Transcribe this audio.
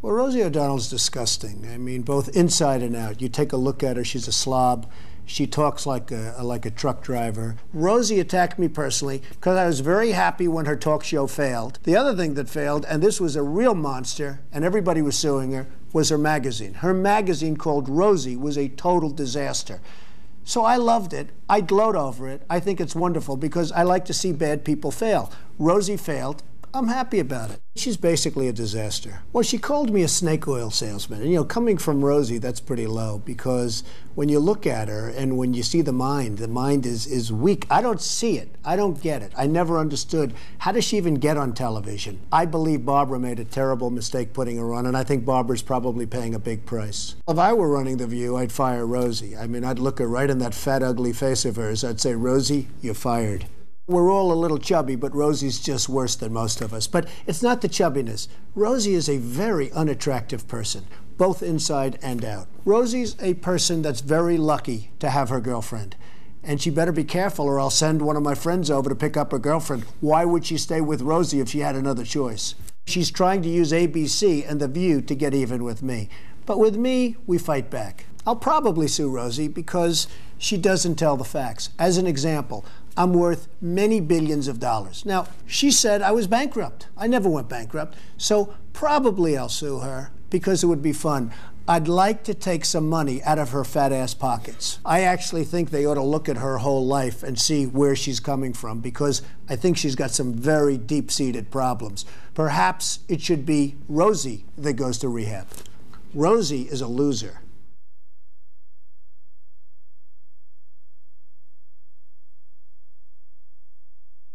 Well, Rosie O'Donnell's disgusting. I mean, both inside and out. You take a look at her, she's a slob. She talks like a truck driver. Rosie attacked me personally because I was very happy when her talk show failed. The other thing that failed, and this was a real monster, and everybody was suing her, was her magazine. Her magazine called Rosie was a total disaster. So I loved it. I gloat over it. I think it's wonderful because I like to see bad people fail. Rosie failed. I'm happy about it. She's basically a disaster. Well, she called me a snake oil salesman. And, you know, coming from Rosie, that's pretty low because when you look at her and when you see the mind is weak. I don't see it. I don't get it. I never understood. How does she even get on television? I believe Barbara made a terrible mistake putting her on, and I think Barbara's probably paying a big price. If I were running The View, I'd fire Rosie. I mean, I'd look her right in that fat, ugly face of hers. I'd say, Rosie, you're fired. We're all a little chubby, but Rosie's just worse than most of us. But it's not the chubbiness. Rosie is a very unattractive person, both inside and out. Rosie's a person that's very lucky to have her girlfriend. And she better be careful or I'll send one of my friends over to pick up her girlfriend. Why would she stay with Rosie if she had another choice? She's trying to use ABC and The View to get even with me. But with me, we fight back. I'll probably sue Rosie because she doesn't tell the facts. As an example, I'm worth many billions of dollars. Now, she said I was bankrupt. I never went bankrupt. So probably I'll sue her because it would be fun. I'd like to take some money out of her fat ass pockets. I actually think they ought to look at her whole life and see where she's coming from because I think she's got some very deep-seated problems. Perhaps it should be Rosie that goes to rehab. Rosie is a loser.